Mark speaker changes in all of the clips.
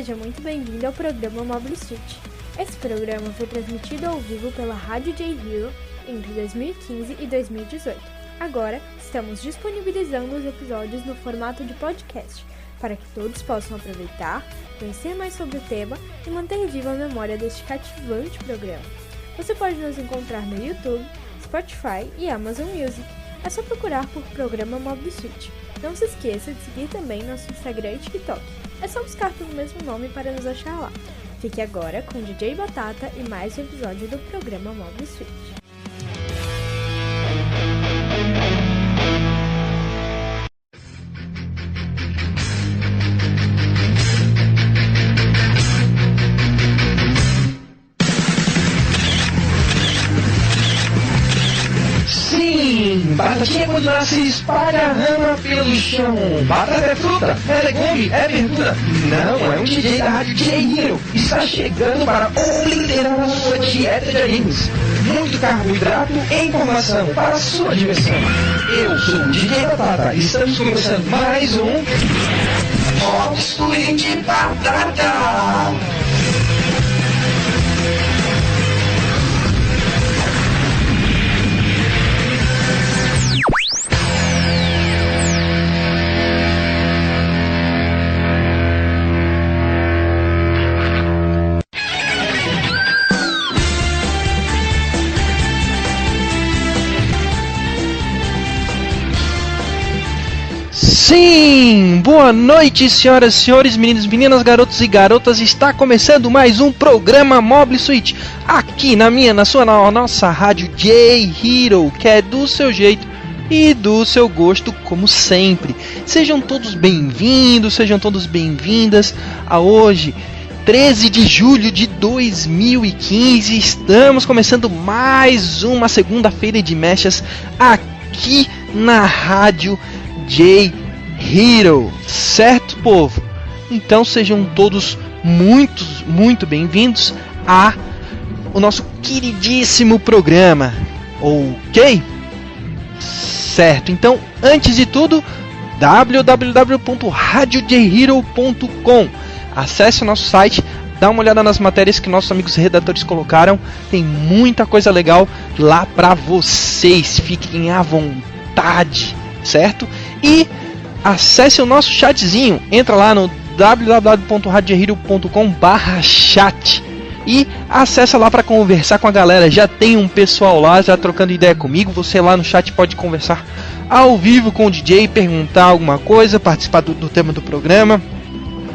Speaker 1: Seja muito bem-vindo ao programa Mobile Suit. Esse programa foi transmitido ao vivo pela Rádio J Hero entre 2015 e 2018. Agora, estamos disponibilizando os episódios no formato de podcast, para que todos possam aproveitar, conhecer mais sobre o tema e manter viva a memória deste cativante programa. Você pode nos encontrar no YouTube, Spotify e Amazon Music. É só procurar por Programa Mobile Suit. Não se esqueça de seguir também nosso Instagram e TikTok. É só buscar pelo mesmo nome para nos achar lá. Fique agora com DJ Batata e mais um episódio do Programa Mobile Suit.
Speaker 2: Batatinha quando nasce espalha a rama pelo chão. Batata é fruta, é legume, é verdura. Não, é um DJ da Rádio J Hero. Está chegando para obliterar a sua dieta de animes. Muito carboidrato e informação para a sua diversão. Eu sou o DJ Batata. Estamos começando mais um Mobile de Batata. Sim! Boa noite, senhoras e senhores, meninos, meninas, garotos e garotas. Está começando mais um programa Mobile Suit aqui na nossa rádio J Hero, que é do seu jeito e do seu gosto, como sempre. Sejam todos bem-vindos, sejam todas bem-vindas a hoje, 13 de julho de 2015. Estamos começando mais uma segunda-feira de mechas aqui na rádio J Hero, certo, povo? Então sejam todos muito bem-vindos a o nosso queridíssimo programa, ok? Certo, então antes de tudo, www.radiojhero.com. Acesse o nosso site, dá uma olhada nas matérias que nossos amigos redatores colocaram. Tem muita coisa legal lá pra vocês, fiquem à vontade, certo? E acesse o nosso chatzinho, entra lá no www.radiojhero.com/chat e acessa lá para conversar com a galera. Já tem um pessoal lá já trocando ideia comigo. Você lá no chat pode conversar ao vivo com o DJ, perguntar alguma coisa, participar do tema do programa.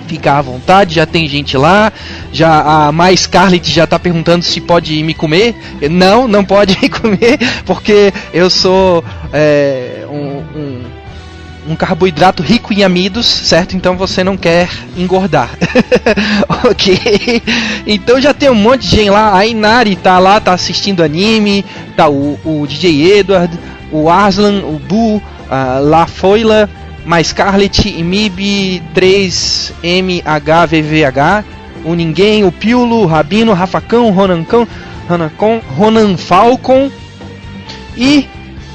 Speaker 2: Fica à vontade, já tem gente lá. Já a Mais Scarlett já tá perguntando se pode me comer. Não pode me comer, porque eu sou um carboidrato rico em amidos, certo? Então você não quer engordar. Ok? Então já tem um monte de gente lá. A Inari tá lá, tá assistindo anime. Tá o DJ Edward, o Arslan, o Bu, a La Foila, Mais Scarlett, Imib, 3MHVVH, o Ninguém, o Piulo, o Rabino, o Rafacão, o Ronan Falcon. E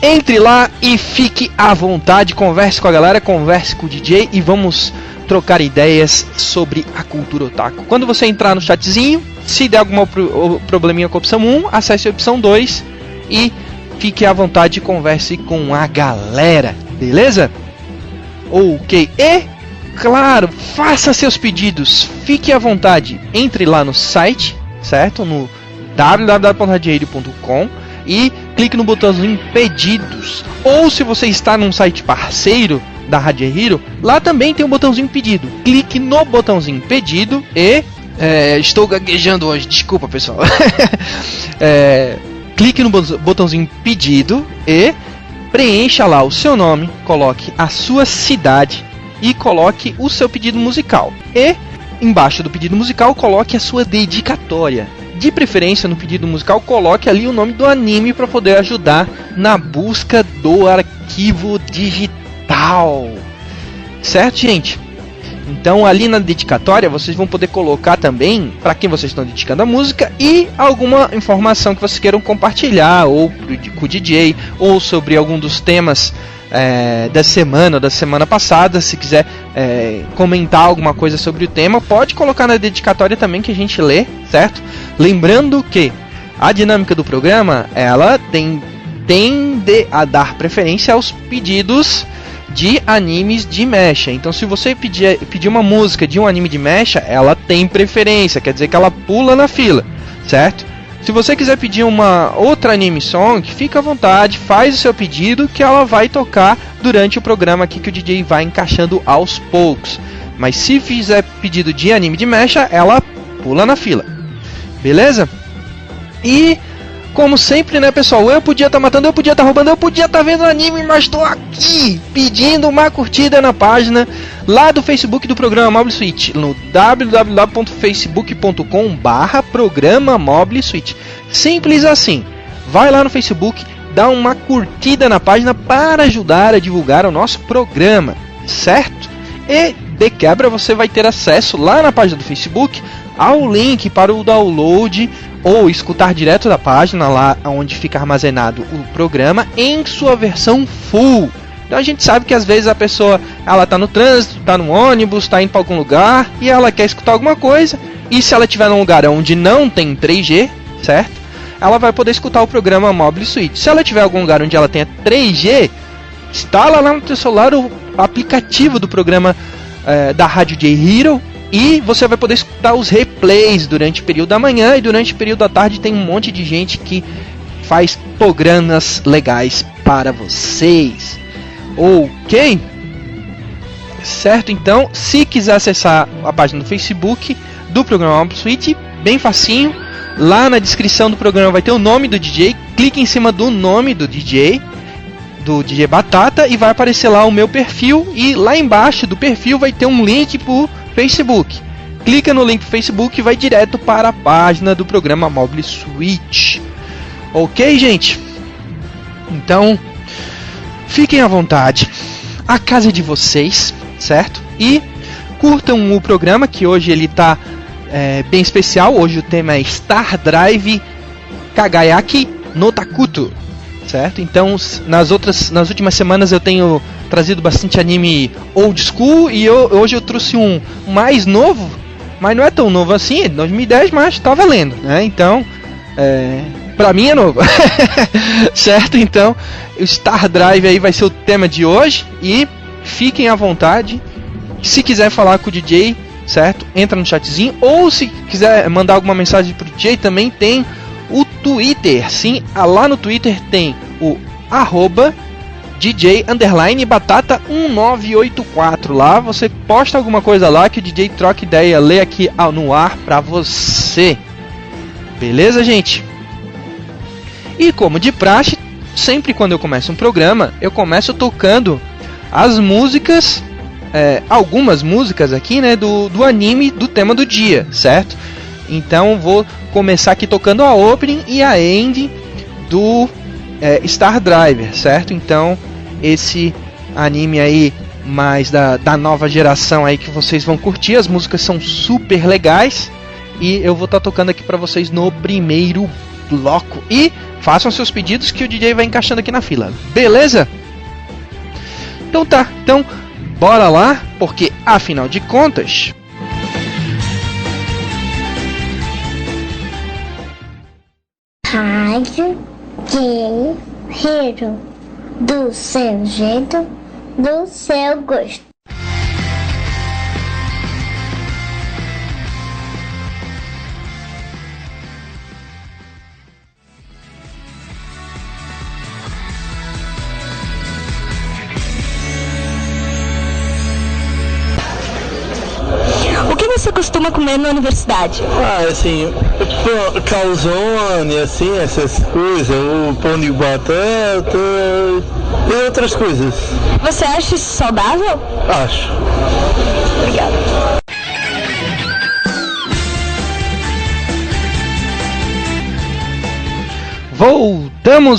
Speaker 2: entre lá e fique à vontade, converse com a galera, converse com o DJ e vamos trocar ideias sobre a cultura otaku. Quando você entrar no chatzinho, se der algum probleminha com a opção 1, acesse a opção 2 e fique à vontade e converse com a galera, beleza? Ok, e claro, faça seus pedidos, fique à vontade, entre lá no site, certo? No www.radiojhero.com e clique no botãozinho pedidos. Ou se você está num site parceiro da Rádio Hero, lá também tem um botãozinho pedido. Clique no botãozinho pedido e estou gaguejando hoje, desculpa pessoal. Clique no botãozinho pedido e preencha lá o seu nome, coloque a sua cidade e coloque o seu pedido musical. E embaixo do pedido musical coloque a sua dedicatória. De preferência, no pedido musical, coloque ali o nome do anime para poder ajudar na busca do arquivo digital. Certo, gente? Então ali na dedicatória vocês vão poder colocar também para quem vocês estão dedicando a música e alguma informação que vocês queiram compartilhar, ou com o DJ, ou sobre algum dos temas da semana ou da semana passada. Se quiser comentar alguma coisa sobre o tema, pode colocar na dedicatória também, que a gente lê, certo? Lembrando que a dinâmica do programa, ela tende a dar preferência aos pedidos de animes de mecha. Então se você pedir uma música de um anime de mecha, ela tem preferência, quer dizer que ela pula na fila, certo? Se você quiser pedir uma outra anime song, fica à vontade, faz o seu pedido que ela vai tocar durante o programa aqui, que o DJ vai encaixando aos poucos. Mas se fizer pedido de anime de mecha, ela pula na fila, beleza? E como sempre, né, pessoal, eu podia estar matando, eu podia estar roubando, eu podia estar vendo anime, mas estou aqui pedindo uma curtida na página lá do Facebook do programa Mobile Suite, no www.facebook.com/programa Mobile Suite. Simples assim. Vai lá no Facebook, dá uma curtida na página para ajudar a divulgar o nosso programa, certo? E de quebra você vai ter acesso lá na página do Facebook ao link para o download ou escutar direto da página, lá onde fica armazenado o programa em sua versão full. Então a gente sabe que às vezes a pessoa, ela tá no trânsito, tá no ônibus, tá indo para algum lugar e ela quer escutar alguma coisa, e se ela estiver num lugar onde não tem 3G, certo? Ela vai poder escutar o programa Mobile Suite. Se ela tiver algum lugar onde ela tenha 3G, instala lá no seu celular o aplicativo do programa da Rádio J Hero, e você vai poder escutar os replays durante o período da manhã, e durante o período da tarde tem um monte de gente que faz programas legais para vocês. Ok? Certo, então, se quiser acessar a página do Facebook do programa Mobile Suite, bem facinho. Lá na descrição do programa vai ter o nome do DJ. Clique em cima do nome do DJ Batata, e vai aparecer lá o meu perfil, e lá embaixo do perfil vai ter um link pro Facebook. Clica no link do Facebook e vai direto para a página do programa Mobile Suite. Ok, gente? Então, fiquem à vontade. A casa é de vocês, certo? E curtam o programa, que hoje ele tá bem especial. Hoje o tema é Star Drive Kagayaki no Takuto, certo? Então, nas últimas semanas eu tenho trazido bastante anime old school, e hoje eu trouxe um mais novo, mas não é tão novo assim, é de 2010, mas tá valendo, né? Então, pra mim é novo. Certo? Então, o Star Drive aí vai ser o tema de hoje, e fiquem à vontade. Se quiser falar com o DJ, certo? Entra no chatzinho, ou se quiser mandar alguma mensagem pro DJ, também tem o Twitter. Sim, lá no Twitter tem o @DJ_Batata1984. Lá você posta alguma coisa lá que o DJ troca ideia, lê aqui no ar pra você. Beleza, gente? E como de praxe, sempre quando eu começo um programa, eu começo tocando as músicas, algumas músicas aqui, né, do anime do tema do dia, certo? Então vou começar aqui tocando a opening e a ending do Star Driver, certo? Então esse anime aí mais da nova geração aí, que vocês vão curtir. As músicas são super legais e eu vou estar tocando aqui para vocês no primeiro bloco. E façam seus pedidos que o DJ vai encaixando aqui na fila, beleza? Então tá, então bora lá, porque afinal de contas,
Speaker 3: Rádio J Hero, do seu jeito, do seu gosto.
Speaker 4: O que você costuma comer na universidade?
Speaker 5: Assim, calzone, assim, essas coisas, o pão de batata e outras coisas.
Speaker 4: Você acha isso saudável?
Speaker 5: Acho.
Speaker 4: Obrigada.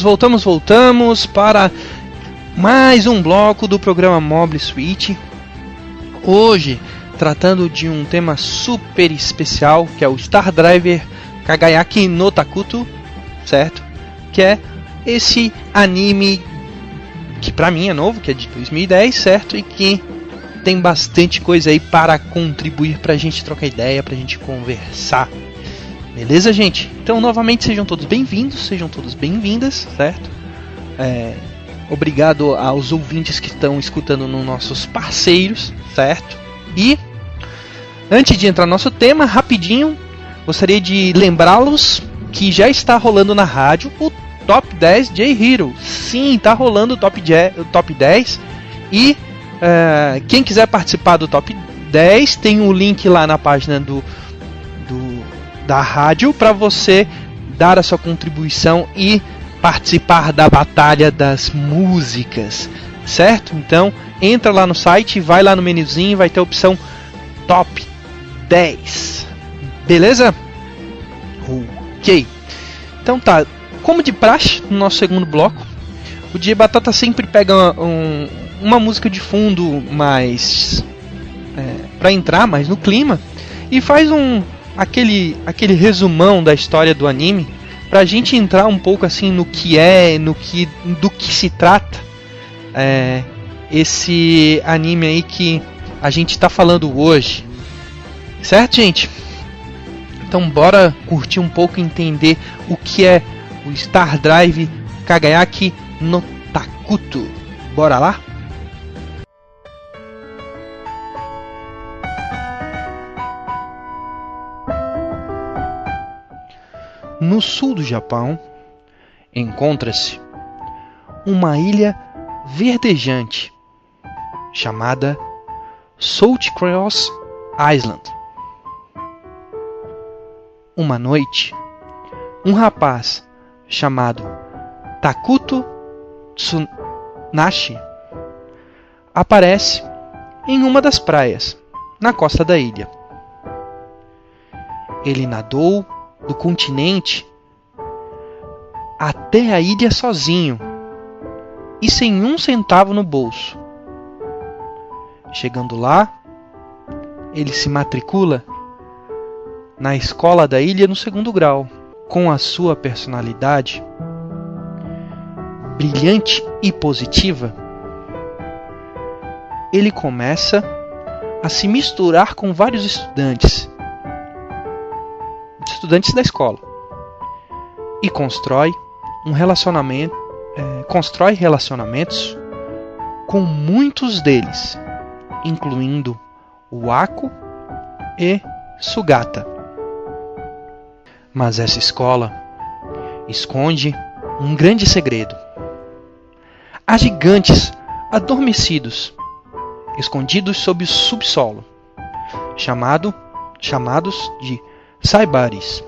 Speaker 2: Voltamos para mais um bloco do programa Mobile Suite. Hoje tratando de um tema super especial, que é o Star Driver Kagayaki no Takuto, certo? Que é esse anime que pra mim é novo, que é de 2010, certo? E que tem bastante coisa aí para contribuir pra gente trocar ideia, pra gente conversar. Beleza, gente? Então, novamente, sejam todos bem-vindos, sejam todas bem-vindas, certo? Obrigado aos ouvintes que estão escutando nos nossos parceiros, certo? E, antes de entrar no nosso tema, rapidinho, gostaria de lembrá-los que já está rolando na rádio o Top 10 J-Hero. Sim, está rolando o Top 10. E quem quiser participar do Top 10, tem um link lá na página da rádio para você dar a sua contribuição e participar da batalha das músicas, certo? Então entra lá no site, vai lá no menuzinho, vai ter a opção Top 10, beleza? Ok, então tá, como de praxe no nosso segundo bloco, o DJ Batata sempre pega uma música de fundo mais para entrar mais no clima e faz aquele resumão da história do anime pra gente entrar um pouco assim no que é, do que se trata esse anime aí que a gente tá falando hoje, certo, gente? Então bora curtir um pouco e entender o que é o Star Drive Kagayaki no Takuto. Bora lá? No sul do Japão, encontra-se uma ilha verdejante chamada Salt Cross Island. Uma noite, um rapaz chamado Takuto Tsunashi aparece em uma das praias na costa da ilha. Ele nadou do continente até a ilha sozinho e sem um centavo no bolso. Chegando lá, ele se matricula na escola da ilha no 2º grau. Com a sua personalidade brilhante e positiva, ele começa a se misturar com vários estudantes da escola e constrói relacionamentos com muitos deles, incluindo o Ako e Sugata. Mas essa escola esconde um grande segredo. Há gigantes adormecidos, escondidos sob o subsolo, chamados de Saibaris.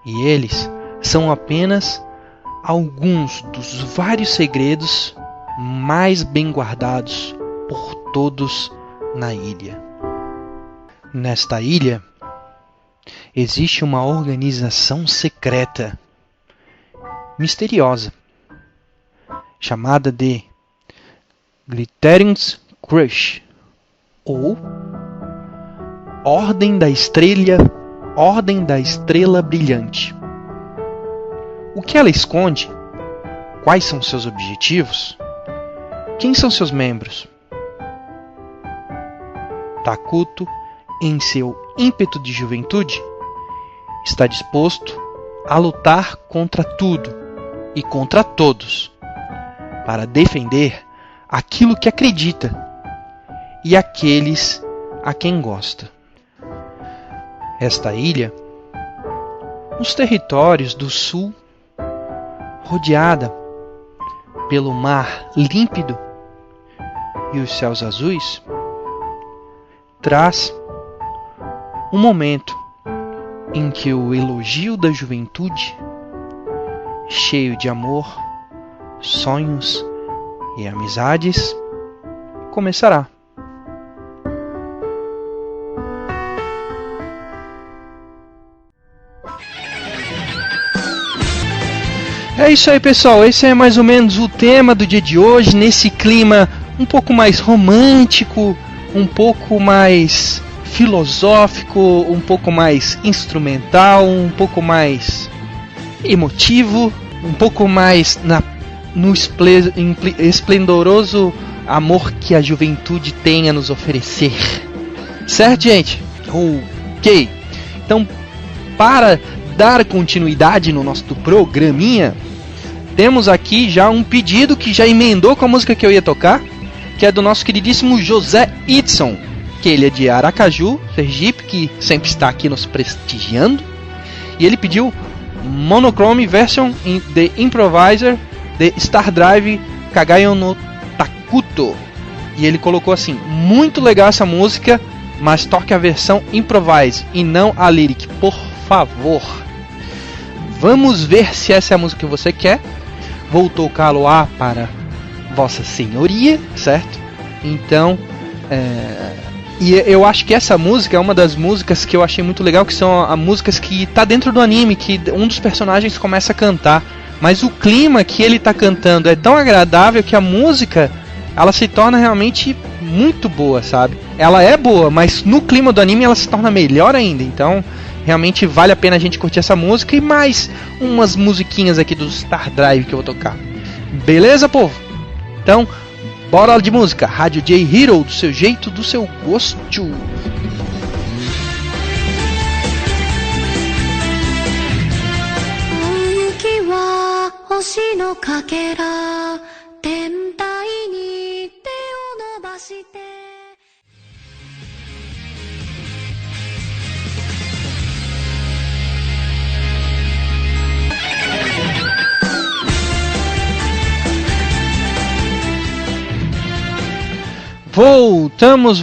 Speaker 2: E eles são apenas alguns dos vários segredos mais bem guardados por todos na ilha. Nesta ilha existe uma organização secreta, misteriosa, chamada de Glittering Crush, ou Ordem da Estrela Brilhante. O que ela esconde? Quais são seus objetivos? Quem são seus membros? Takuto, em seu ímpeto de juventude, está disposto a lutar contra tudo e contra todos para defender aquilo que acredita e aqueles a quem gosta. Esta ilha, nos territórios do sul, rodeada pelo mar límpido e os céus azuis, traz um momento em que o elogio da juventude, cheio de amor, sonhos e amizades, começará. É isso aí, pessoal, esse é mais ou menos o tema do dia de hoje, nesse clima um pouco mais romântico, um pouco mais filosófico, um pouco mais instrumental, um pouco mais emotivo, um pouco mais no esplendoroso amor que a juventude tem a nos oferecer. Certo, gente? Ok. Então, para dar continuidade no nosso programinha, temos aqui já um pedido que já emendou com a música que eu ia tocar, que é do nosso queridíssimo José Itson, que ele é de Aracaju, Sergipe, que sempre está aqui nos prestigiando. E ele pediu Monochrome Version The Improviser de Star Drive Kagayo no Takuto. E ele colocou assim: muito legal essa música, mas toque a versão Improvise e não a lyric, por favor. Vamos ver se essa é a música que você quer. Vou tocá-lo para Vossa Senhoria, certo? Então, e eu acho que essa música é uma das músicas que eu achei muito legal, que são as músicas que tá dentro do anime, que um dos personagens começa a cantar, mas o clima que ele tá cantando é tão agradável que a música, ela se torna realmente muito boa, sabe? Ela é boa, mas no clima do anime ela se torna melhor ainda. Então, realmente vale a pena a gente curtir essa música e mais umas musiquinhas aqui do Star Drive que eu vou tocar. Beleza, povo? Então, bora de música. Rádio J Hero, do seu jeito, do seu gosto.
Speaker 6: 星のかけら天体に手を伸ばして
Speaker 2: Voltamos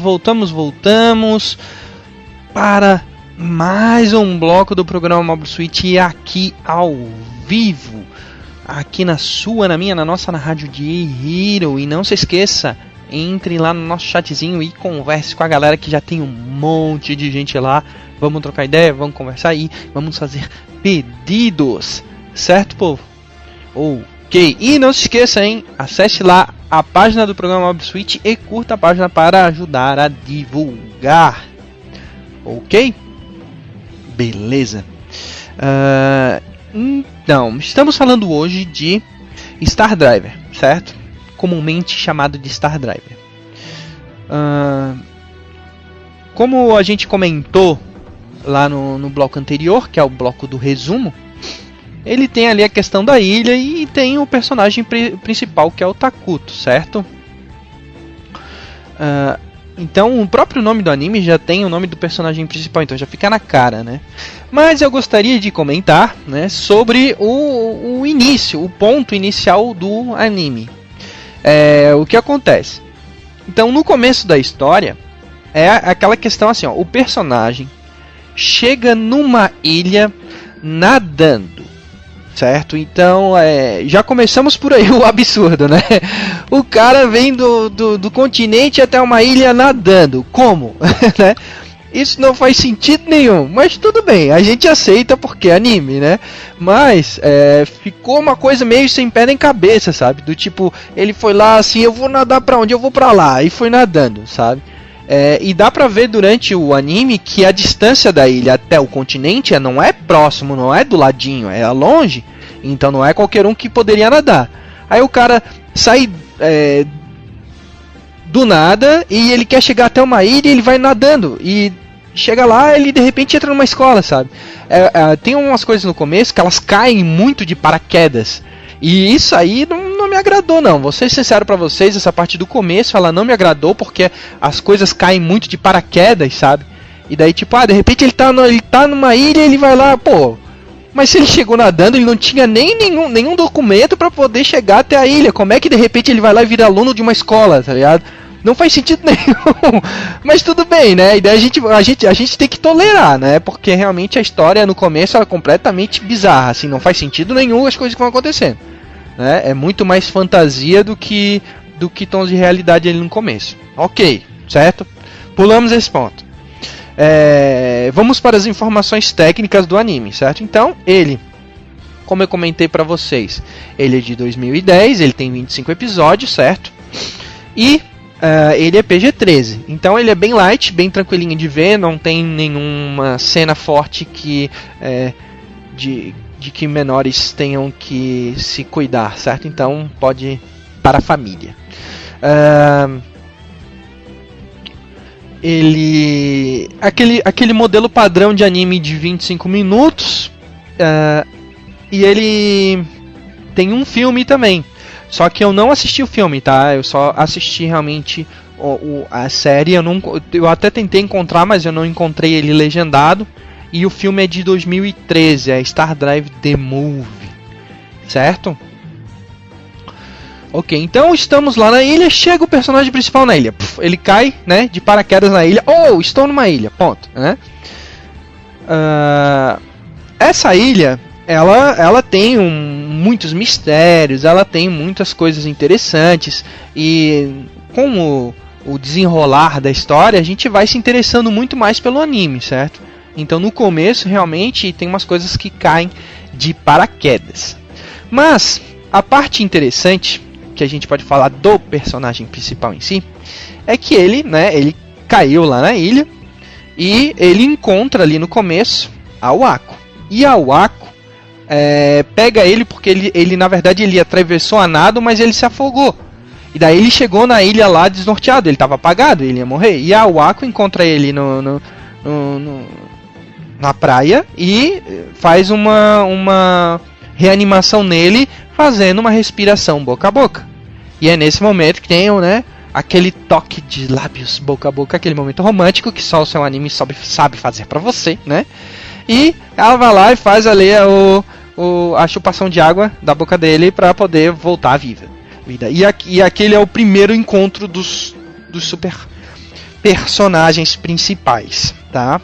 Speaker 2: para mais um bloco do programa Mobile Suite aqui ao vivo, aqui na minha, na nossa, na Rádio J Hero. E não se esqueça, entre lá no nosso chatzinho e converse com a galera, que já tem um monte de gente lá. Vamos trocar ideia, vamos conversar aí, vamos fazer pedidos, certo, povo? Ok, e não se esqueça, hein? Acesse lá a página do programa Mobile Suite e curta a página para ajudar a divulgar. Ok? Beleza. Então, estamos falando hoje de Star Driver, certo? Comumente chamado de Star Driver. Como a gente comentou lá no bloco anterior, que é o bloco do resumo, ele tem ali a questão da ilha e tem o personagem principal, que é o Takuto, certo? Então o próprio nome do anime já tem o nome do personagem principal, então já fica na cara, né? Mas eu gostaria de comentar, né, sobre o início, o ponto inicial do anime. O que acontece? Então, no começo da história, é aquela questão assim, ó, o personagem chega numa ilha nadando. Certo? Então, já começamos por aí o absurdo, né? O cara vem do continente até uma ilha nadando. Como? Né? Isso não faz sentido nenhum. Mas tudo bem, a gente aceita porque é anime, né? Mas ficou uma coisa meio sem pé nem cabeça, sabe? Do tipo, ele foi lá assim, eu vou nadar pra onde? Eu vou pra lá. E foi nadando, sabe? E dá pra ver durante o anime que a distância da ilha até o continente não é próximo, não é do ladinho, é longe. Então não é qualquer um que poderia nadar. Aí o cara sai do nada e ele quer chegar até uma ilha e ele vai nadando. E chega lá, ele de repente entra numa escola, sabe? Tem umas coisas no começo que elas caem muito de paraquedas. E isso aí não me agradou, não. Vou ser sincero pra vocês, essa parte do começo ela não me agradou, porque as coisas caem muito de paraquedas, sabe? E daí tipo, de repente ele tá numa ilha e ele vai lá, pô. Mas se ele chegou nadando, ele não tinha nem nenhum documento pra poder chegar até a ilha. Como é que de repente ele vai lá e vira aluno de uma escola, tá ligado? Não faz sentido nenhum. Mas tudo bem, né? E daí a gente tem que tolerar, né? Porque realmente a história no começo é completamente bizarra, assim, não faz sentido nenhum as coisas que vão acontecendo, né? É muito mais fantasia do que tons de realidade ali no começo. Ok, certo? Pulamos esse ponto. Vamos para as informações técnicas do anime, certo? Então, ele, como eu comentei pra vocês, ele é de 2010, ele tem 25 episódios, certo? E ele é PG-13. Então ele é bem light, bem tranquilinho de ver, não tem nenhuma cena forte que de que menores tenham que se cuidar, certo? Então pode ir para a família. Aquele modelo padrão de anime de 25 minutos, e ele tem um filme também. Só que eu não assisti o filme, tá? Eu só assisti realmente a série. Eu até tentei encontrar, mas eu não encontrei ele legendado. E o filme é de 2013, é Star Drive The Movie, certo? Ok, então estamos lá na ilha, chega o personagem principal na ilha. Ele cai, né, de paraquedas na ilha. Oh, estou numa ilha, ponto, né? Essa ilha, ela tem muitos mistérios, ela tem muitas coisas interessantes. E com o desenrolar da história, a gente vai se interessando muito mais pelo anime, certo? Então no começo realmente tem umas coisas que caem de paraquedas. Mas a parte interessante que a gente pode falar do personagem principal em si é que ele caiu lá na ilha e ele encontra ali no começo a Wako. E a Wako pega ele porque ele na verdade ele atravessou a nado, mas ele se afogou. E daí ele chegou na ilha lá desnorteado, ele estava apagado, ele ia morrer. E a Wako encontra ele na praia e faz uma reanimação nele, fazendo uma respiração boca a boca. E é nesse momento que tem, né, aquele toque de lábios boca a boca, aquele momento romântico que só o seu anime sabe fazer pra você, né? E ela vai lá e faz ali a chupação de água da boca dele pra poder voltar à vida. E aquele é o primeiro encontro dos super personagens principais, tá?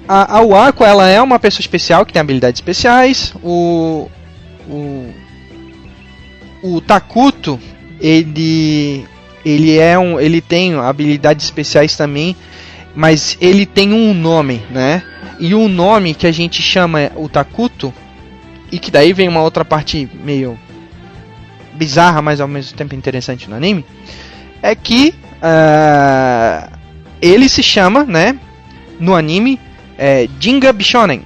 Speaker 2: A Wako, ela é uma pessoa especial que tem habilidades especiais. O Takuto, ele tem habilidades especiais também, mas ele tem um nome, né? E o nome que a gente chama o Takuto, e que daí vem uma outra parte meio bizarra, mas ao mesmo tempo interessante no anime, é que ele se chama, né, no anime, Jinga Bishonen.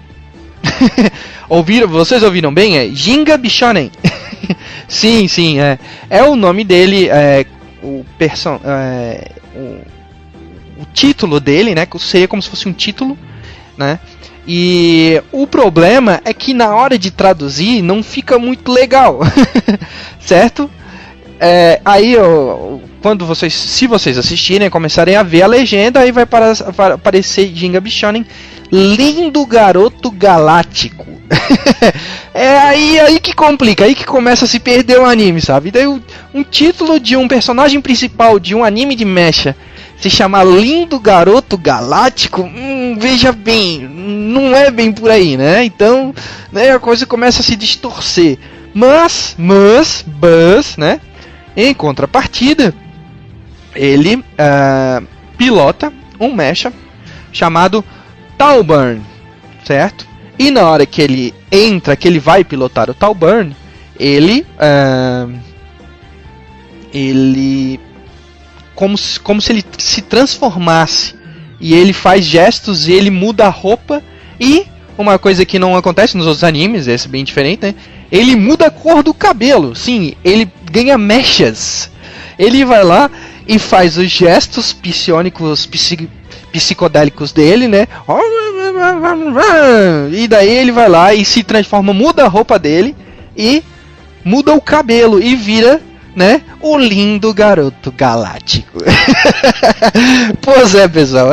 Speaker 2: Vocês ouviram bem? É Jinga Bishonen. Sim, é o nome dele, o título dele, né, que seria como se fosse um título, né? E o problema é que na hora de traduzir não fica muito legal, certo? Aí, se vocês assistirem, começarem a ver a legenda, aí vai aparecer Jinga Bishonen, lindo garoto galáctico. Aí que complica, aí que começa a se perder o anime, sabe? Daí um título de um personagem principal de um anime de mecha se chama Lindo Garoto Galáctico, veja bem, não é bem por aí, né? Então, né, a coisa começa a se distorcer. Mas, né? Em contrapartida, ele pilota um mecha chamado Tauburn, certo? E na hora que ele entra, que ele vai pilotar o Tauburn, ele como se ele se transformasse, e ele faz gestos e ele muda a roupa, e uma coisa que não acontece nos outros animes, esse é bem diferente, né? Ele muda a cor do cabelo, sim, ele ganha mechas. Ele vai lá e faz os gestos psionicos, psicodélicos dele, né? E daí ele vai lá e se transforma, muda a roupa dele e muda o cabelo e vira, né, o lindo garoto galáctico. Pois é, pessoal,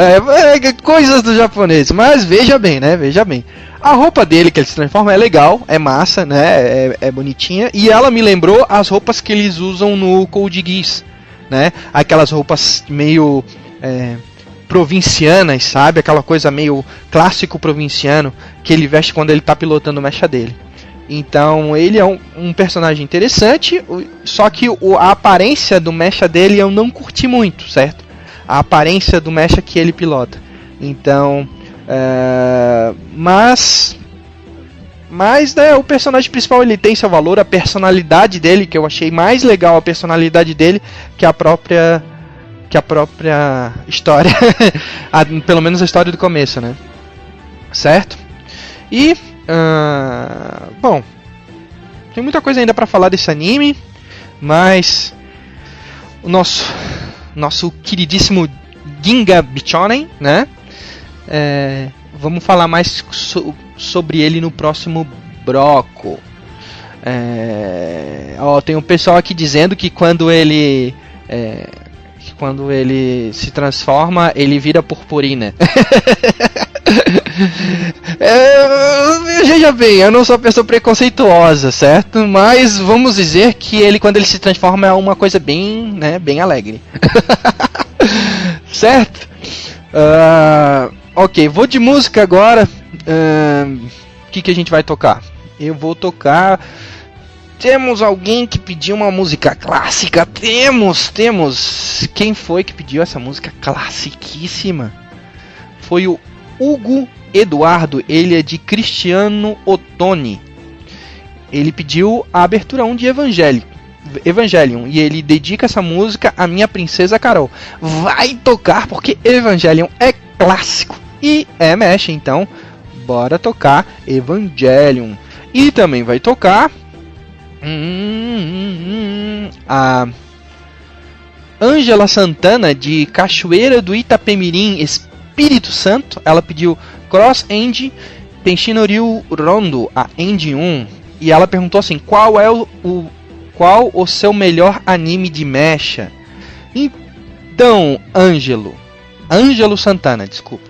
Speaker 2: coisas do japonês, mas veja bem, né, veja bem. A roupa dele que ele se transforma é legal, é massa, né, é bonitinha, e ela me lembrou as roupas que eles usam no Code Geass, né, aquelas roupas meio provincianas, sabe, aquela coisa meio clássico provinciano que ele veste quando ele tá pilotando o mecha dele. Então ele é um personagem interessante, só que a aparência do mecha dele eu não curti muito, certo? A aparência do mecha que ele pilota. Então, mas Mas, né, o personagem principal ele tem seu valor, a personalidade dele, que eu achei mais legal a personalidade dele que a própria história, pelo menos a história do começo, né? Certo? E, bom, tem muita coisa ainda pra falar desse anime, mas o nosso queridíssimo Ginga Bichonen, né? Vamos falar mais sobre ele no próximo bloco. Tem um pessoal aqui dizendo que quando ele se transforma, ele vira purpurina. Veja bem, eu não sou uma pessoa preconceituosa, certo? Mas vamos dizer que ele, quando ele se transforma, é uma coisa bem, né, bem alegre. Certo? Ok, vou de música agora. O que a gente vai tocar? Eu vou tocar... Temos alguém que pediu uma música clássica? Temos! Quem foi que pediu essa música classiquíssima? Foi o Hugo Eduardo, ele é de Cristiano Ottoni. Ele pediu a abertura 1 de Evangelion, e ele dedica essa música à minha princesa Carol. Vai tocar porque Evangelion é clássico e é mexe, então bora tocar Evangelion. E também vai tocar a Ângela Santana de Cachoeira do Itapemirim, Espírito Santo. Ela pediu Cross End Tenshinoriu Rondo, a End 1. E ela perguntou assim: qual o seu melhor anime de mecha? Então, Ângelo Santana, desculpa.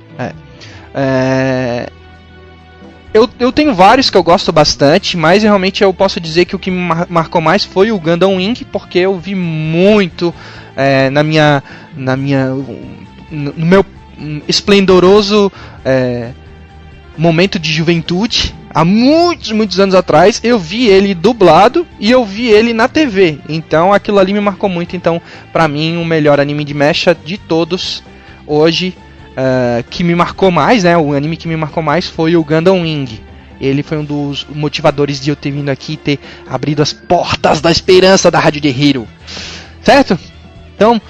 Speaker 2: Eu tenho vários que eu gosto bastante, mas realmente eu posso dizer que o que me marcou mais foi o Gundam Wing, porque eu vi muito no meu esplendoroso momento de juventude, há muitos anos atrás. Eu vi ele dublado e eu vi ele na TV, então aquilo ali me marcou muito. Então, pra mim, o melhor anime de mecha de todos hoje, que me marcou mais, né? O anime que me marcou mais foi o Gundam Wing. Ele foi um dos motivadores de eu ter vindo aqui e ter abrido as portas da esperança da Rádio J Hero. Certo? Então,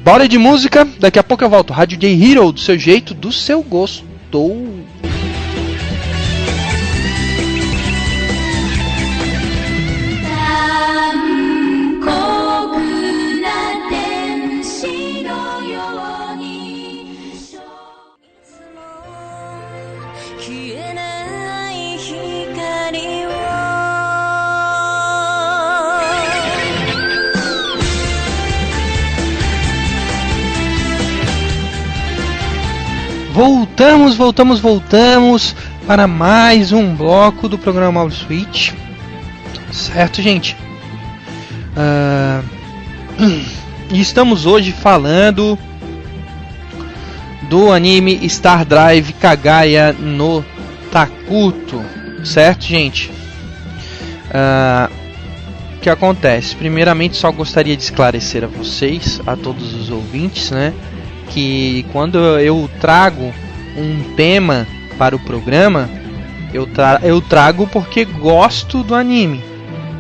Speaker 2: bora de música. Daqui a pouco eu volto. Rádio J Hero, do seu jeito, do seu gosto. Voltamos para mais um bloco do programa Mobile Suite. Certo, gente? E estamos hoje falando do anime Star Drive Kagaya no Takuto. Certo, gente? O que acontece? Primeiramente, só gostaria de esclarecer a vocês, a todos os ouvintes, né, que quando eu trago um tema para o programa, eu trago porque gosto do anime.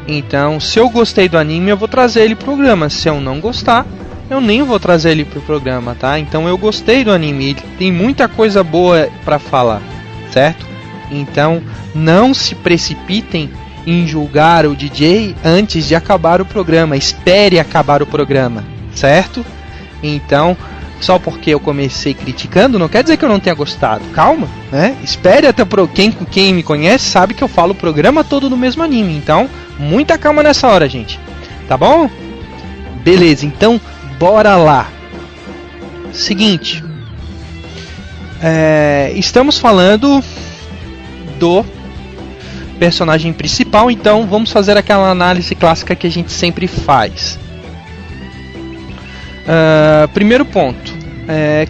Speaker 2: Então, se eu gostei do anime, eu vou trazer ele pro programa. Se eu não gostar, eu nem vou trazer ele pro programa, tá? Então, eu gostei do anime, ele tem muita coisa boa para falar, certo? Então, não se precipitem em julgar o DJ antes de acabar o programa. Espere acabar o programa, certo? Então, só porque eu comecei criticando, não quer dizer que eu não tenha gostado. Calma, né? Espere até quem me conhece sabe que eu falo o programa todo do mesmo anime. Então, muita calma nessa hora, gente. Tá bom? Beleza, então, bora lá. Seguinte. Estamos falando do personagem principal, então vamos fazer aquela análise clássica que a gente sempre faz. Primeiro ponto,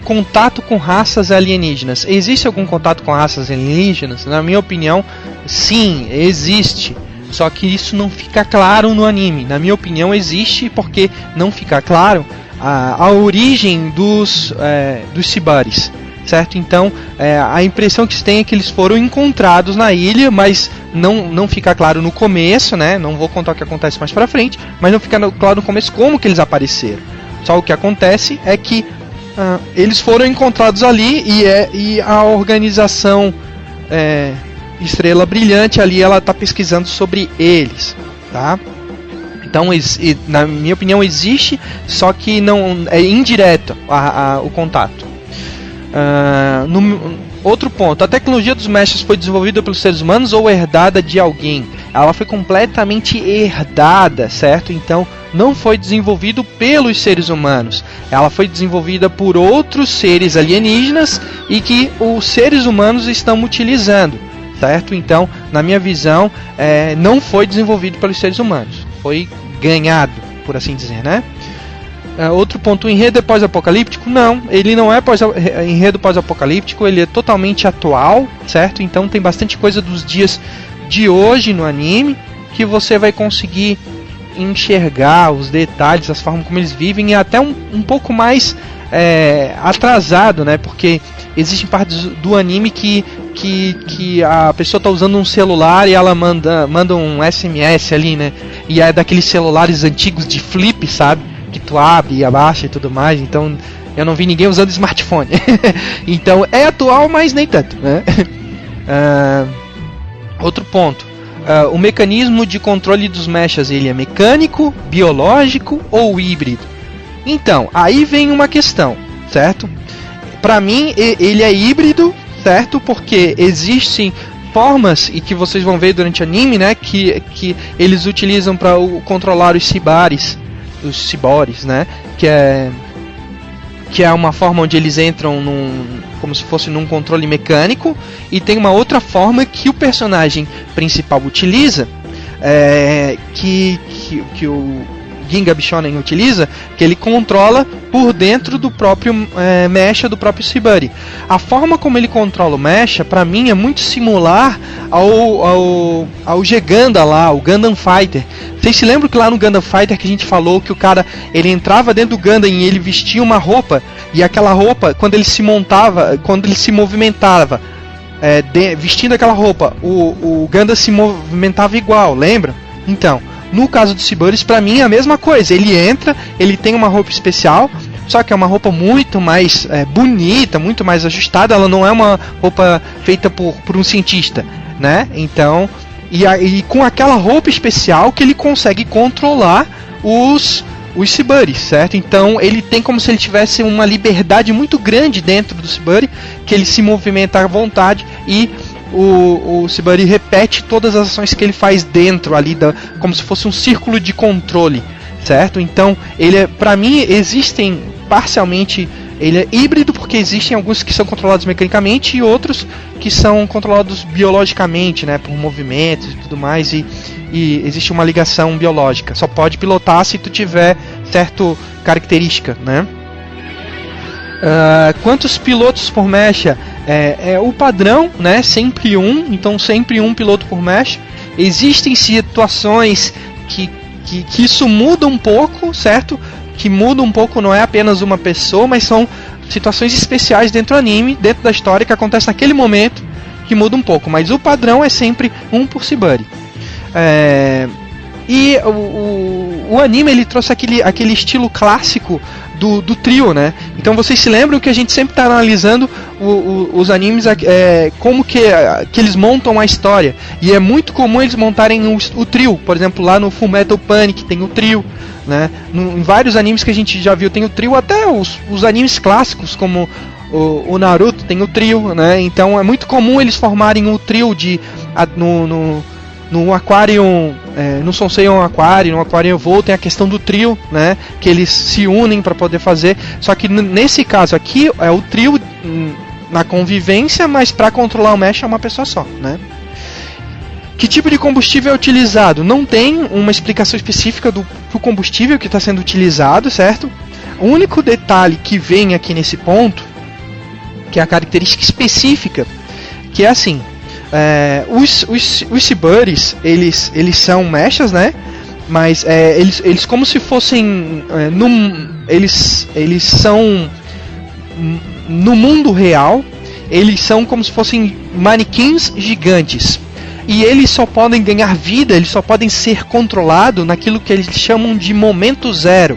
Speaker 2: contato com raças alienígenas. Existe algum contato com raças alienígenas? Na minha opinião, sim, existe. Só que isso não fica claro no anime. Na minha opinião, existe porque não fica claro a origem dos Sybaris, certo? Então a impressão que se tem é que eles foram encontrados na ilha, mas não fica claro no começo, né? Não vou contar o que acontece mais pra frente, mas não fica claro no começo como que eles apareceram. Só o que acontece é que eles foram encontrados ali e a organização Estrela Brilhante ali, ela está pesquisando sobre eles, tá? Então, na minha opinião, existe, só que não é indireto o contato. Outro ponto, a tecnologia dos mechas foi desenvolvida pelos seres humanos ou herdada de alguém? Ela foi completamente herdada, certo? Então, não foi desenvolvido pelos seres humanos. Ela foi desenvolvida por outros seres alienígenas e que os seres humanos estão utilizando, certo? Então, na minha visão, não foi desenvolvido pelos seres humanos. Foi ganhado, por assim dizer, né? Outro ponto, o enredo é pós-apocalíptico? Não, ele não é enredo pós-apocalíptico, ele é totalmente atual, certo? Então tem bastante coisa dos dias de hoje no anime que você vai conseguir enxergar os detalhes, as formas como eles vivem, e até um pouco mais atrasado, né? Porque existem partes do anime que a pessoa está usando um celular e ela manda um SMS ali, né? E é daqueles celulares antigos de flip, sabe? Que tu abre e abaixa e tudo mais. Então eu não vi ninguém usando smartphone. Então é atual, mas nem tanto, né? Outro ponto, o mecanismo de controle dos mechas, ele é mecânico, biológico ou híbrido? Então, aí vem uma questão, certo? Pra mim, ele é híbrido, certo? Porque existem formas, e que vocês vão ver durante o anime, né? Que eles utilizam para controlar os cibores, né? Que é uma forma onde eles entram como se fosse num controle mecânico, e tem uma outra forma que o personagem principal utiliza, que o Ginga Bishonen utiliza, que ele controla por dentro do próprio mecha, do próprio Ciburi. A forma como ele controla o mecha, pra mim, é muito similar ao G-Gundam lá, o Gundam Fighter. Vocês se lembram que lá no Gundam Fighter que a gente falou que o cara, ele entrava dentro do Gundam e ele vestia uma roupa, e aquela roupa, quando ele se movimentava, vestindo aquela roupa, o Gundam se movimentava igual, lembra? Então, no caso do Ciburis, pra mim é a mesma coisa. Ele entra, ele tem uma roupa especial, só que é uma roupa muito mais bonita, muito mais ajustada. Ela não é uma roupa feita por um cientista, né? Então, e com aquela roupa especial que ele consegue controlar os Ciburis, certo? Então ele tem como se ele tivesse uma liberdade muito grande dentro do Ciburi, que ele se movimenta à vontade e o Ciburi repete todas as ações que ele faz dentro ali, como se fosse um círculo de controle, certo? Então, pra mim, existem parcialmente, ele é híbrido porque existem alguns que são controlados mecanicamente e outros que são controlados biologicamente, né, por movimentos e tudo mais, e existe uma ligação biológica. Só pode pilotar se tu tiver certa característica, né? Quantos pilotos por mecha? É o padrão, né? Sempre um, então sempre um piloto por mecha. Existem situações que isso muda um pouco, certo? Que muda um pouco, não é apenas uma pessoa, mas são situações especiais dentro do anime, dentro da história, que acontece naquele momento, que muda um pouco. Mas o padrão é sempre um por Ciburi. E o anime, ele trouxe aquele estilo clássico do trio, né? Então vocês se lembram que a gente sempre está analisando os animes, como que eles montam a história. E é muito comum eles montarem o trio. Por exemplo, lá no Fullmetal Panic tem o trio, né? Em vários animes que a gente já viu tem o trio, até os animes clássicos como o Naruto tem o trio, né? Então é muito comum eles formarem o trio no Aquarium, no Sonseion Aquarium, no Aquarium Evo tem a questão do trio, né? Que eles se unem para poder fazer. Só que nesse caso aqui é o trio na convivência, mas para controlar o mecha é uma pessoa só, né? Que tipo de combustível é utilizado? Não tem uma explicação específica do combustível que está sendo utilizado, certo? O único detalhe que vem aqui nesse ponto, que é a característica específica, que é assim. Os Ciburis, eles são mechas, né? Mas eles como se fossem eles são no mundo real, eles são como se fossem manequins gigantes. E eles só podem ganhar vida, eles só podem ser controlados naquilo que eles chamam de momento zero,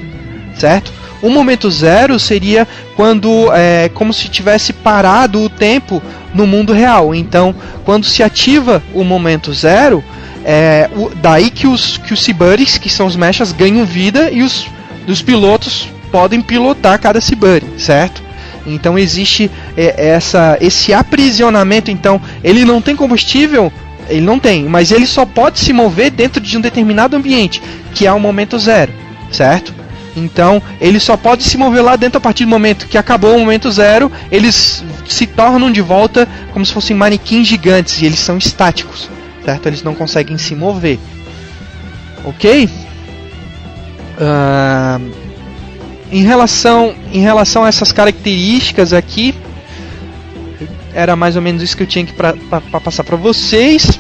Speaker 2: certo? O momento zero seria quando como se tivesse parado o tempo no mundo real. Então, quando se ativa o momento zero, daí que os Seabuddies, que são os mechas, ganham vida e os pilotos podem pilotar cada Seabuddy, certo? Então existe esse aprisionamento. Então, ele não tem combustível. Ele não tem, mas ele só pode se mover dentro de um determinado ambiente, que é o momento zero, certo? Então, ele só pode se mover lá dentro a partir do momento que acabou o momento zero. Eles se tornam de volta como se fossem manequins gigantes, e eles são estáticos, certo? Eles não conseguem se mover. Ok? Em relação a essas características aqui, era mais ou menos isso que eu tinha que passar para vocês.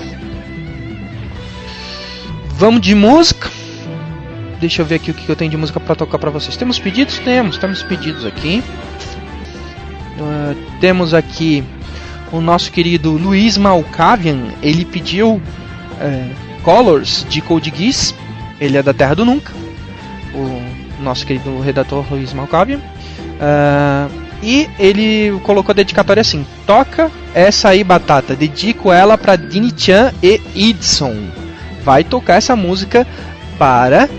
Speaker 2: Vamos de música. Deixa eu ver aqui o que eu tenho de música para tocar para vocês. Temos pedidos? Temos pedidos aqui. Temos aqui o nosso querido Luiz Malkavian. Ele pediu Colors de Code Geass. Ele é da Terra do Nunca. O nosso querido redator Luiz Malkavian. E ele colocou a dedicatória assim: toca essa aí, Batata, dedico ela para Dini-chan e Idson. Vai tocar essa música para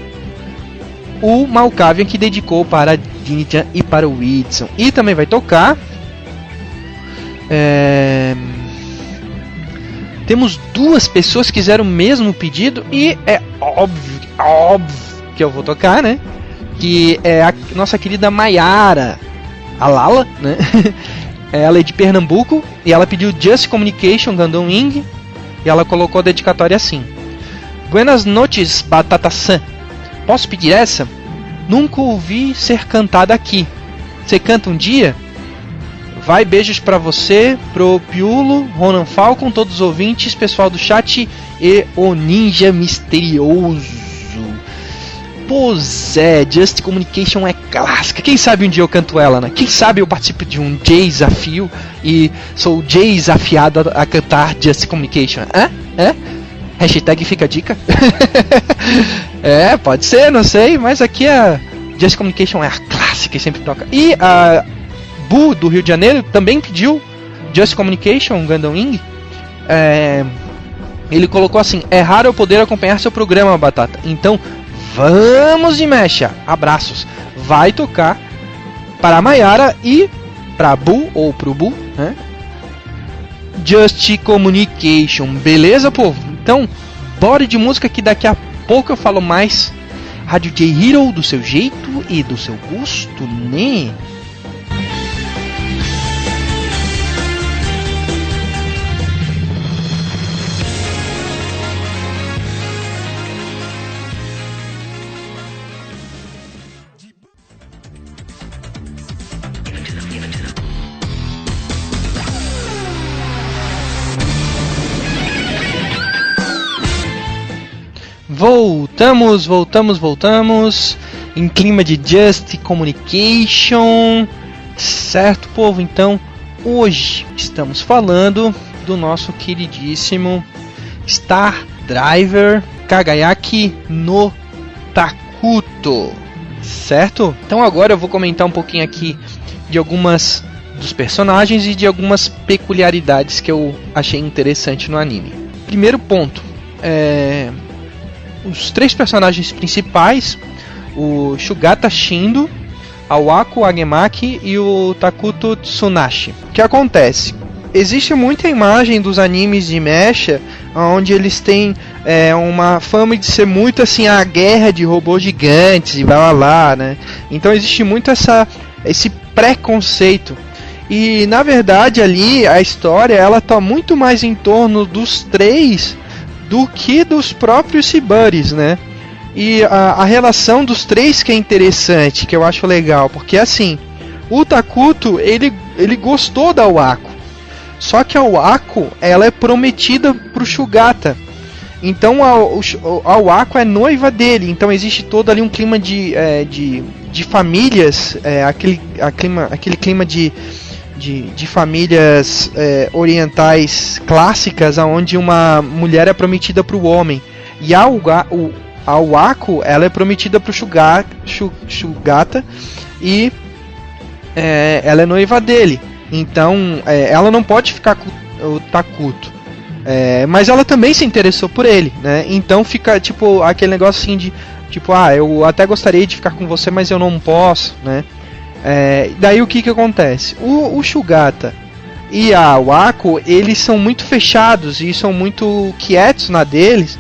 Speaker 2: o Malkavian, que dedicou para Dini-chan e para o Idson. E também vai tocar temos duas pessoas que fizeram o mesmo pedido, e é óbvio que eu vou tocar, né? Que é a nossa querida Mayara, a Lala, né? Ela é de Pernambuco e ela pediu Just Communication, Gundam Wing, e ela colocou a dedicatória assim: Buenas noches, Batata-san. Posso pedir essa? Nunca ouvi ser cantada aqui. Você canta um dia? Vai, beijos pra você, pro Piulo, Ronan Falcon, todos os ouvintes, pessoal do chat e o Ninja Misterioso. Pois é, Just Communication é clássica. Quem sabe um dia eu canto ela, né? Quem sabe eu participo de um J-Desafio e sou o J-desafiado a cantar Just Communication. Hashtag fica a dica. Pode ser, não sei, mas aqui a Just Communication é a clássica e sempre toca. E a Bu, do Rio de Janeiro, também pediu Just Communication, Gundam Wing. Ele colocou assim: é raro eu poder acompanhar seu programa, Batata. Então, vamos de mecha. Abraços. Vai tocar para a Mayara e para a Bu, ou pro Bu, né? Just Communication. Beleza, povo? Então, bora de música que daqui a pouco eu falo mais. Rádio J Hero, do seu jeito e do seu gosto, né? Voltamos em clima de Just Communication, certo, povo? Então, hoje estamos falando do nosso queridíssimo Star Driver Kagayaki no Takuto, certo? Então agora eu vou comentar um pouquinho aqui de algumas dos personagens e de algumas peculiaridades que eu achei interessante no anime. Primeiro ponto, os três personagens principais, o Shugata Shindo, a Wako Agemaki e o Takuto Tsunashi. O que acontece? Existe muita imagem dos animes de mecha onde eles têm uma fama de ser muito assim a guerra de robôs gigantes e blá blá blá, né? Então existe muito esse preconceito. E na verdade ali a história ela tá muito mais em torno dos três do que dos próprios Seabuddies, né? E a relação dos três que é interessante, que eu acho legal, porque assim, o Takuto ele gostou da Wako, só que a Wako ela é prometida pro Shugata. Então a Wako é noiva dele, então existe todo ali um clima de famílias, aquele clima de famílias orientais clássicas, onde uma mulher é prometida para o homem, e a Wako, ela é prometida para o Shugata, e ela é noiva dele, então ela não pode ficar com o Takuto. Mas ela também se interessou por ele, né? Então fica tipo aquele negócio assim de tipo, eu até gostaria de ficar com você, mas eu não posso, né? Daí o que acontece? O Shugata e a Wako, eles são muito fechados e são muito quietos na deles.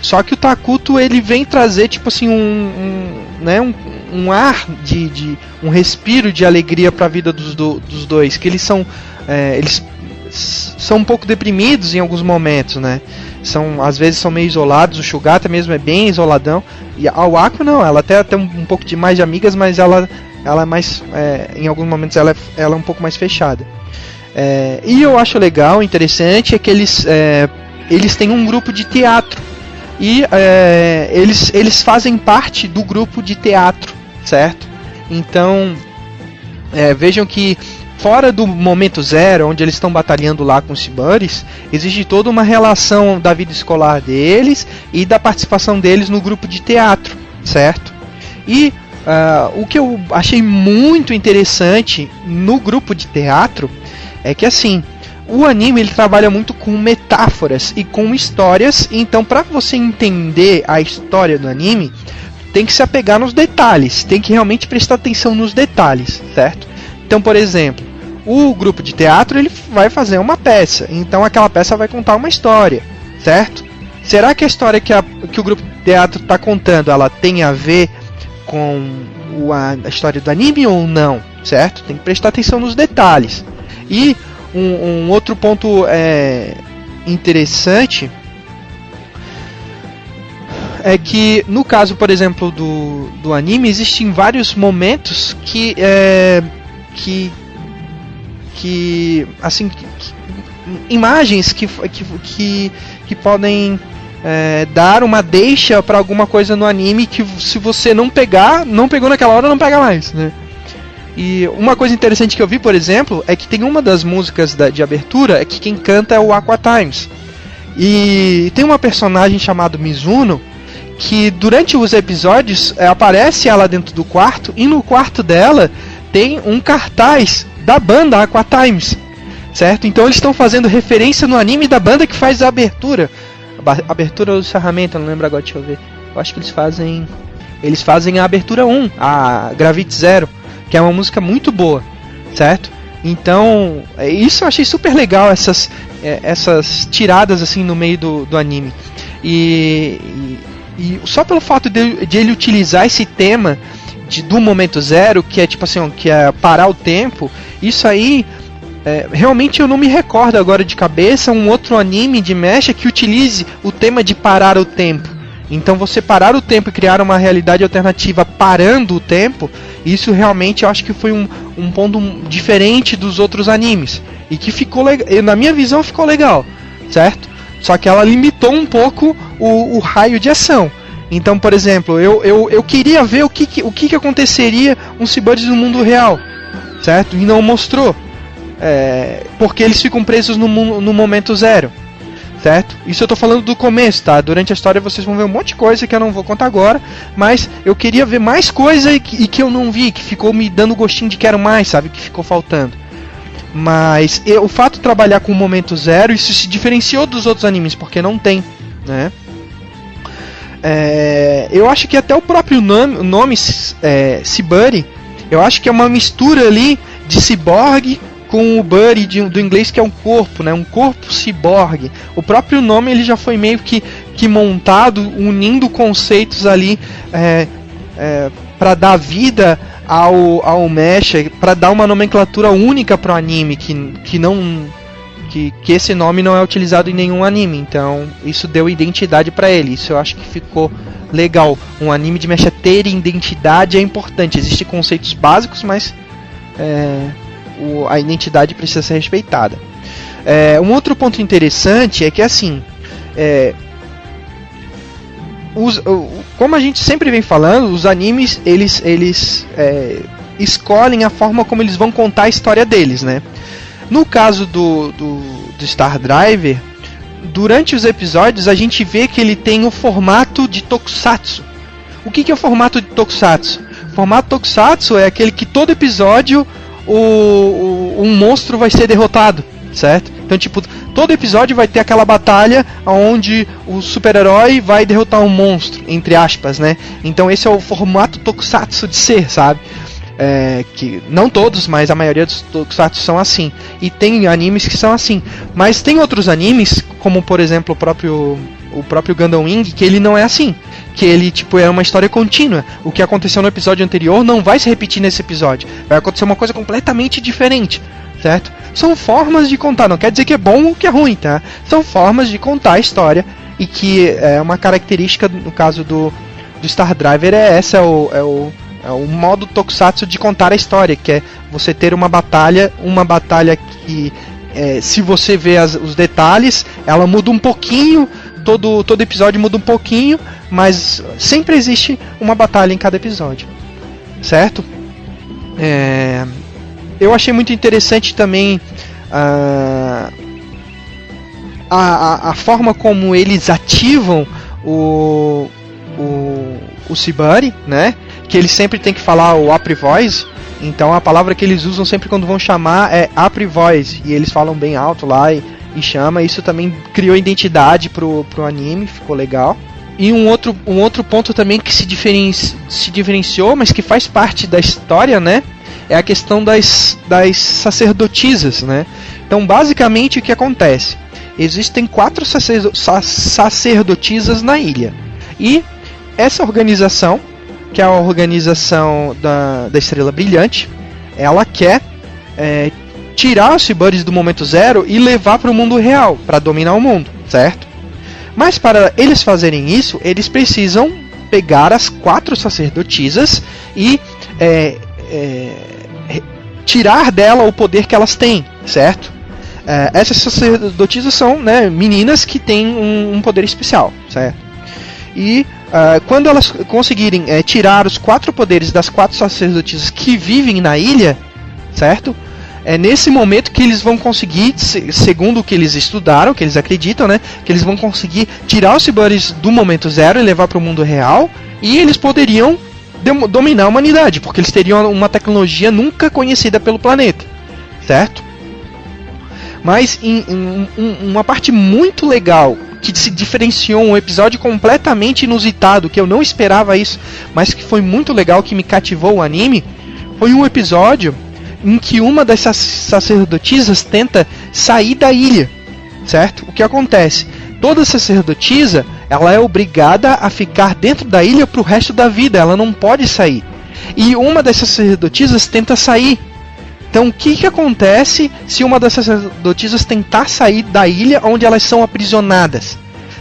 Speaker 2: Só que o Takuto, ele vem trazer tipo assim um ar de um respiro de alegria para a vida dos dois, que eles são um pouco deprimidos em alguns momentos, né? Às vezes são meio isolados. O Shugata mesmo é bem isoladão, e a Wako não, ela até tem um pouco de mais de amigas, mas ela é mais, em alguns momentos ela é um pouco mais fechada. E eu acho legal, interessante, é que eles têm um grupo de teatro, e eles fazem parte do grupo de teatro, certo? Então vejam que fora do momento zero, onde eles estão batalhando lá com os Siburis, existe toda uma relação da vida escolar deles e da participação deles no grupo de teatro, certo? E o que eu achei muito interessante no grupo de teatro é que, assim, o anime ele trabalha muito com metáforas e com histórias. Então, para você entender a história do anime, tem que se apegar nos detalhes, tem que realmente prestar atenção nos detalhes, certo? Então, por exemplo, o grupo de teatro ele vai fazer uma peça, então aquela peça vai contar uma história, certo? Será que a história que o grupo de teatro está contando, ela tem a ver com a história do anime ou não, certo? Tem que prestar atenção nos detalhes. E um outro ponto interessante é que, no caso, por exemplo, do anime, existem vários momentos que imagens que podem dar uma deixa para alguma coisa no anime que, se você não pegou naquela hora, não pega mais, né? E uma coisa interessante que eu vi, por exemplo, é que tem uma das músicas de abertura que quem canta é o Aqua Times. E tem uma personagem chamada Mizuno que, durante os episódios, aparece ela dentro do quarto, e no quarto dela tem um cartaz da banda Aqua Times, certo? Então eles estão fazendo referência no anime da banda que faz a abertura. Abertura ou encerramento, eu não lembro agora, deixa eu ver. Eu acho que eles fazem a abertura 1, a Gravity Zero, que é uma música muito boa, certo? Então, isso eu achei super legal, essas tiradas assim no meio do anime. E só pelo fato de ele utilizar esse tema do momento zero, que é tipo assim, que é parar o tempo, isso aí realmente eu não me recordo agora de cabeça um outro anime de mecha que utilize o tema de parar o tempo. Então você parar o tempo e criar uma realidade alternativa parando o tempo, isso realmente eu acho que foi um ponto diferente dos outros animes, e que ficou na minha visão ficou legal, certo? Só que ela limitou um pouco o raio de ação. Então, por exemplo, eu queria ver o que aconteceria um Siburis no mundo real, certo? E não mostrou, porque eles ficam presos no momento zero, certo? Isso eu tô falando do começo, tá? Durante a história vocês vão ver um monte de coisa que eu não vou contar agora, mas eu queria ver mais coisa e que eu não vi, que ficou me dando gostinho de quero mais, sabe? Que ficou faltando. Mas o fato de trabalhar com o momento zero, isso se diferenciou dos outros animes, porque não tem, né? Eu acho que até o próprio nome Siburi, eu acho que é uma mistura ali de ciborgue com o buddy do inglês, que é um corpo, né? Um corpo ciborgue. O próprio nome ele já foi meio que montado, unindo conceitos ali para dar vida ao mecha, para dar uma nomenclatura única para o anime, que esse nome não é utilizado em nenhum anime. Então isso deu identidade para ele. Isso eu acho que ficou legal. Um anime de mecha ter identidade é importante. Existem conceitos básicos, mas a identidade precisa ser respeitada. Um outro ponto interessante é que, assim, como a gente sempre vem falando, os animes, eles escolhem a forma como eles vão contar a história deles, né? No caso do Star Driver, durante os episódios a gente vê que ele tem o formato de tokusatsu. O que é o formato de tokusatsu? O formato tokusatsu é aquele que todo episódio um monstro vai ser derrotado, certo? Então, tipo, todo episódio vai ter aquela batalha onde o super-herói vai derrotar um monstro, entre aspas, né? Então esse é o formato tokusatsu de ser, sabe? Que não todos, mas a maioria dos tokusatsu são assim. E tem animes que são assim. Mas tem outros animes, como por exemplo o próprio Gundam Wing, que ele não é assim. Que ele tipo é uma história contínua. O que aconteceu no episódio anterior não vai se repetir nesse episódio. Vai acontecer uma coisa completamente diferente, certo? São formas de contar, não quer dizer que é bom ou que é ruim, tá? São formas de contar a história. E que é uma característica, no caso do Star Driver, é o modo tokusatsu de contar a história, que é você ter uma batalha que, se você vê os detalhes, ela muda um pouquinho, todo episódio muda um pouquinho, mas sempre existe uma batalha em cada episódio, certo? Eu achei muito interessante também a forma como eles ativam o Shibari, né? Que eles sempre tem que falar o Apri Voice. Então a palavra que eles usam sempre quando vão chamar é Apri Voice. E eles falam bem alto lá e chama. Isso também criou identidade pro anime, ficou legal. E um outro ponto também que se diferenciou, mas que faz parte da história, né? É a questão das sacerdotisas, né? Então basicamente o que acontece? Existem 4 sacerdotisas na ilha. E essa organização, que é a organização da Estrela Brilhante, ela quer tirar os Shibaris do momento zero e levar para o mundo real, para dominar o mundo, certo? Mas para eles fazerem isso, eles precisam pegar as 4 sacerdotisas e tirar dela o poder que elas têm, certo? Essas sacerdotisas são, né, meninas que têm um poder especial, certo? E quando elas conseguirem tirar os 4 poderes das 4 sacerdotisas que vivem na ilha, certo? É nesse momento que eles vão conseguir, segundo o que eles estudaram, que eles acreditam, né? Que eles vão conseguir tirar os Shibaris do momento zero e levar para o mundo real. E eles poderiam dominar a humanidade, porque eles teriam uma tecnologia nunca conhecida pelo planeta, certo? Mas uma parte muito legal que se diferenciou, um episódio completamente inusitado, que eu não esperava isso, mas que foi muito legal, que me cativou o anime, foi um episódio em que uma dessas sacerdotisas tenta sair da ilha, certo? O que acontece? Toda sacerdotisa, ela é obrigada a ficar dentro da ilha pro resto da vida, ela não pode sair. E uma dessas sacerdotisas tenta sair. Então o que acontece se uma das sacerdotisas tentar sair da ilha onde elas são aprisionadas,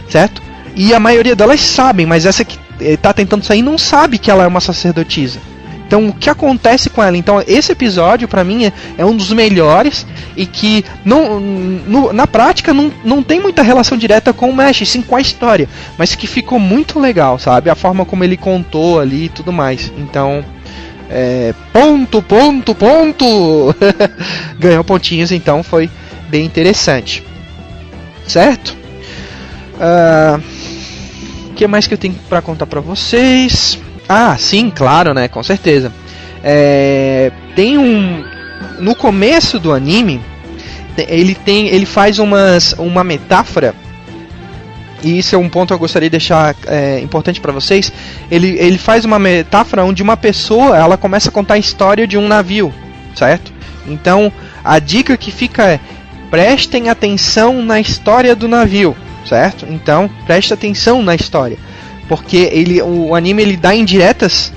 Speaker 2: certo? E a maioria delas sabem, mas essa que está tentando sair não sabe que ela é uma sacerdotisa. Então o que acontece com ela? Então esse episódio pra mim é um dos melhores e que na prática não tem muita relação direta com o Mesh, sim com a história, mas que ficou muito legal, sabe? A forma como ele contou ali e tudo mais. Então ponto ganhou pontinhos, então foi bem interessante, certo? O que mais que eu tenho pra contar pra vocês? Ah, sim, claro, né? Com certeza. Tem no começo do anime, ele faz uma metáfora, e isso é um ponto que eu gostaria de deixar importante para vocês. Ele faz uma metáfora onde uma pessoa, ela começa a contar a história de um navio, certo? Então a dica que fica é: prestem atenção na história do navio, certo? Então preste atenção na história, porque o anime ele dá indiretas,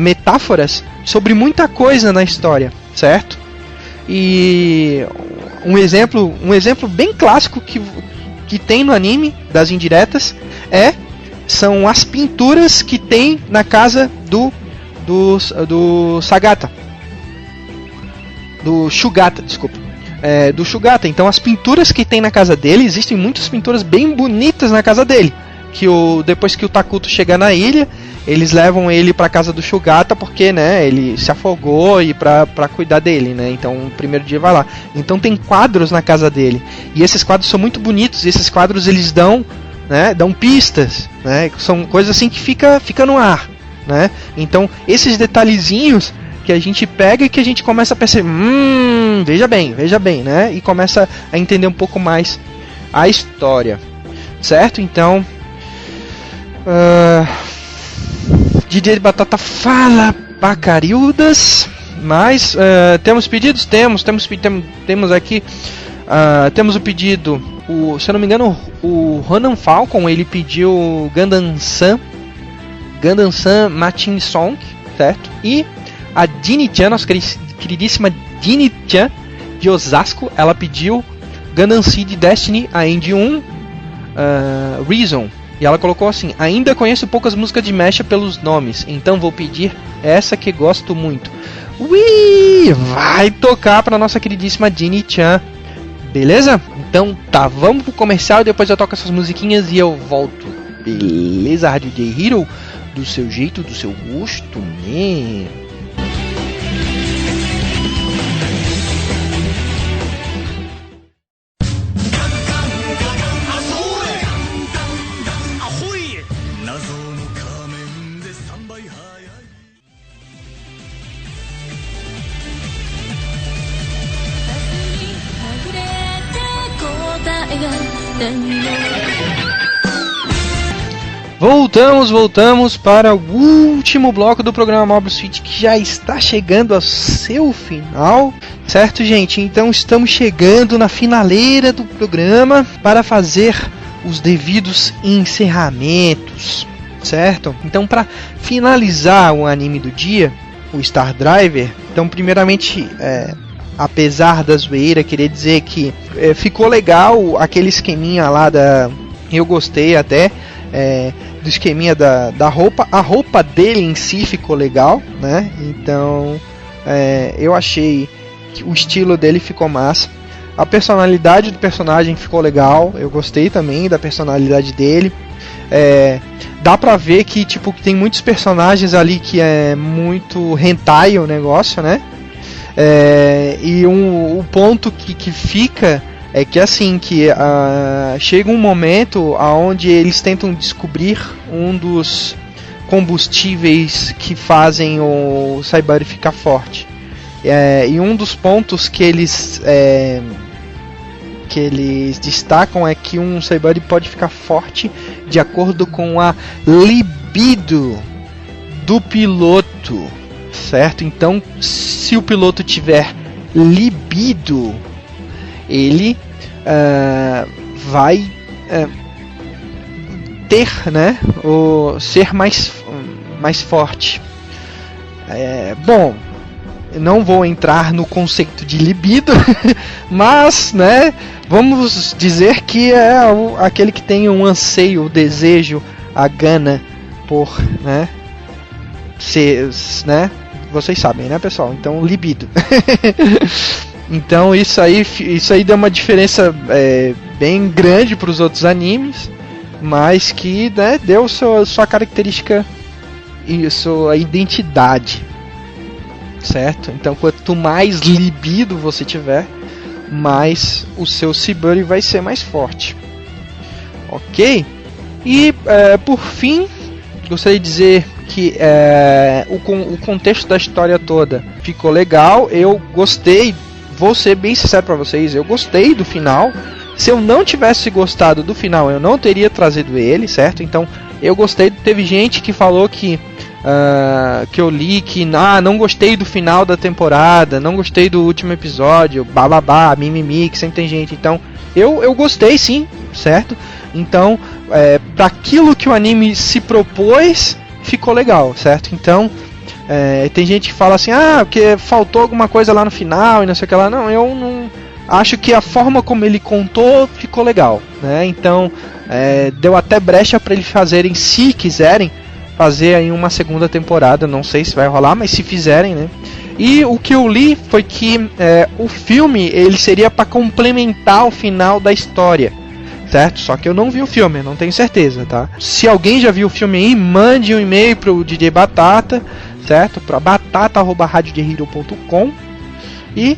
Speaker 2: metáforas sobre muita coisa na história, certo? E um exemplo bem clássico que tem no anime das indiretas são as pinturas que tem na casa do Sagata, do Shugata, desculpa. Do Shugata. Então as pinturas que tem na casa dele, existem muitas pinturas bem bonitas na casa dele, que depois que o Takuto chega na ilha, eles levam ele pra casa do Shugata porque, né, ele se afogou e pra cuidar dele, né? Então, o primeiro dia vai lá. Então tem quadros na casa dele. E esses quadros são muito bonitos. E esses quadros eles dão pistas, né? São coisas assim que fica no ar, né? Então, esses detalhezinhos que a gente pega e que a gente começa a perceber, veja bem, né? E começa a entender um pouco mais a história, certo? Então, DJ Batata fala bacariudas, mas temos pedidos? Temos aqui, temos o pedido, se eu não me engano, o Ronan Falcon, ele pediu Gundam-san Machin Song, certo? E a Dini-chan, nossa queridíssima Dini-chan de Osasco, ela pediu Gundam Seed Destiny, a End 1, Reason. E ela colocou assim: ainda conheço poucas músicas de mecha pelos nomes, então vou pedir essa que gosto muito. Ui, vai tocar pra nossa queridíssima Dini-chan. Beleza? Então tá, vamos pro comercial e depois eu toco essas musiquinhas e eu volto. Beleza, Rádio J Hero? Do seu jeito, do seu gosto, né? Voltamos para o último bloco do programa Mobile Suit, que já está chegando ao seu final, certo, gente? Então estamos chegando na finaleira do programa para fazer os devidos encerramentos, certo? Então, para finalizar o anime do dia, o Star Driver, então primeiramente, apesar da zoeira, queria dizer que ficou legal aquele esqueminha lá eu gostei até do esqueminha da roupa. A roupa dele em si ficou legal, né? Então eu achei que o estilo dele ficou massa. A personalidade do personagem ficou legal. Eu gostei também da personalidade dele. Dá pra ver que tipo, tem muitos personagens ali que é muito hentai o negócio, né? E o ponto que fica é que assim, que chega um momento onde eles tentam descobrir um dos combustíveis que fazem o Saibari ficar forte. E um dos pontos que eles destacam é que um Saibari pode ficar forte de acordo com a libido do piloto, certo? Então, se o piloto tiver libido, ele vai ter, né, ser mais forte. Bom, eu não vou entrar no conceito de libido, mas, né, vamos dizer que é aquele que tem um anseio, o desejo, a gana por, né, ser, né, vocês sabem, né, pessoal? Então, libido. Então isso aí deu uma diferença bem grande para os outros animes, mas que, né, deu sua característica e sua identidade, certo? Então quanto mais libido você tiver, mais o seu Saibari vai ser mais forte, ok? E por fim, gostaria de dizer que o contexto da história toda ficou legal. Eu gostei. Vou ser bem sincero pra vocês, eu gostei do final. Se eu não tivesse gostado do final, eu não teria trazido ele, certo? Então, eu gostei. Teve gente que falou que eu li que não gostei do final da temporada, não gostei do último episódio, bababá, mimimi, que sempre tem gente. Então, eu gostei sim, certo? Então, para aquilo que o anime se propôs, ficou legal, certo? Então, tem gente que fala assim, porque faltou alguma coisa lá no final e não sei o que lá. Não, eu não acho que a forma como ele contou ficou legal, né? Então, deu até brecha para eles fazerem, se quiserem, fazer aí uma segunda temporada. Não sei se vai rolar, mas se fizerem, né? E o que eu li foi que o filme ele seria para complementar o final da história, certo? Só que eu não vi o filme, não tenho certeza, tá? Se alguém já viu o filme aí, mande um e-mail pro DJ Batata, certo? Para batata@radiojhero.com e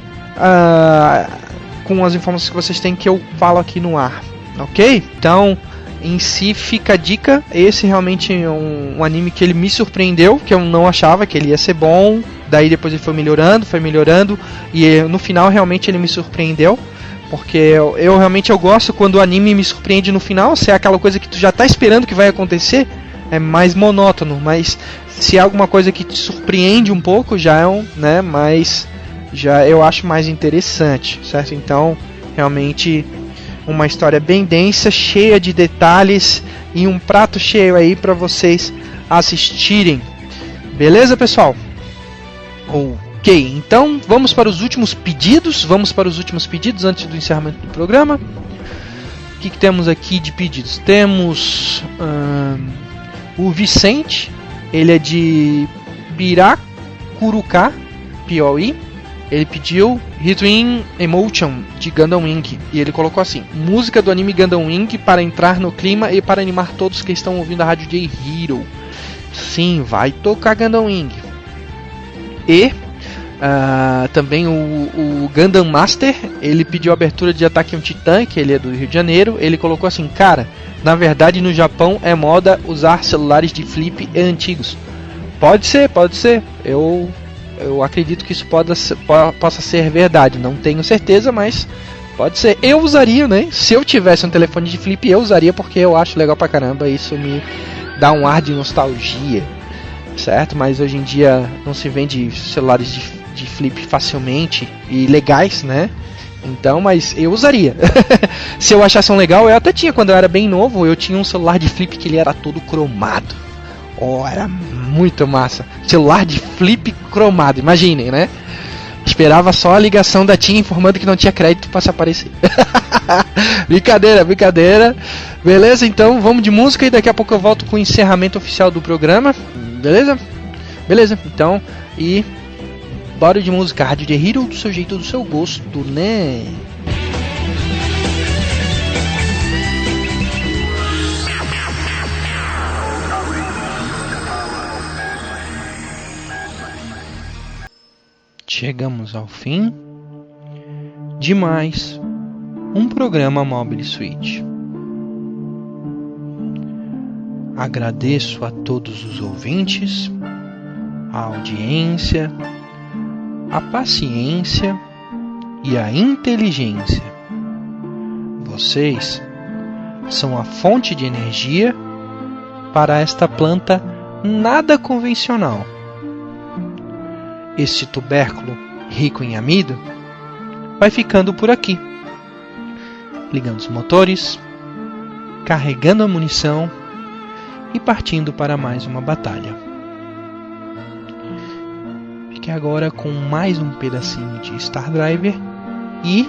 Speaker 2: com as informações que vocês têm que eu falo aqui no ar, ok? Então, em si fica a dica. Esse realmente é um anime que ele me surpreendeu, que eu não achava que ele ia ser bom. Daí depois ele foi melhorando e no final realmente ele me surpreendeu. Porque eu realmente gosto quando o anime me surpreende no final. Se é aquela coisa que tu já tá esperando que vai acontecer, é mais monótono. Mas se é alguma coisa que te surpreende um pouco, já é mas já eu acho mais interessante, certo? Então, realmente uma história bem densa, cheia de detalhes e um prato cheio aí para vocês assistirem. Beleza, pessoal? Ok, então vamos para os últimos pedidos. Antes do encerramento do programa. O que temos aqui de pedidos? Temos o Vicente, ele é de Piracurucá, Piauí. Ele pediu Return Emotion de Gundam Wing e ele colocou assim: música do anime Gundam Wing para entrar no clima e para animar todos que estão ouvindo a Rádio J Hero. Sim, vai tocar Gundam Wing. E também o Gundam Master, ele pediu a abertura de Ataque on Titan, que ele é do Rio de Janeiro. Ele colocou assim: cara, na verdade no Japão é moda usar celulares de flip antigos. Pode ser. Eu acredito que isso possa ser verdade. Não tenho certeza, mas pode ser. Eu usaria, né? Se eu tivesse um telefone de flip, eu usaria porque eu acho legal pra caramba. Isso me dá um ar de nostalgia, certo? Mas hoje em dia não se vende celulares de flip facilmente e legais, né? Então, mas eu usaria. Se eu achasse um legal, eu até tinha quando eu era bem novo. Eu tinha um celular de flip que ele era todo cromado. Era muito massa. Celular de flip cromado, imaginem, né? Esperava só a ligação da TIM informando que não tinha crédito para se aparecer. Brincadeira. Beleza, então vamos de música e daqui a pouco eu volto com o encerramento oficial do programa. Beleza, então, e bora de música. Rádio J Hero, do seu jeito, do seu gosto, né? Chegamos ao fim de mais um programa Mobile Suite. Agradeço a todos os ouvintes, a audiência, a paciência e a inteligência. Vocês são a fonte de energia para esta planta nada convencional. Este tubérculo rico em amido vai ficando por aqui, ligando os motores, carregando a munição e partindo para mais uma batalha. Fique agora com mais um pedacinho de Star Driver e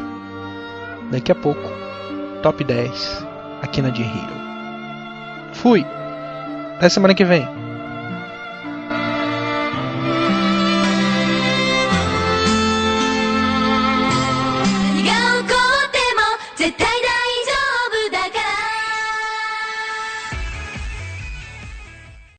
Speaker 2: daqui a pouco Top 10 aqui na J Hero. Fui! Até semana que vem.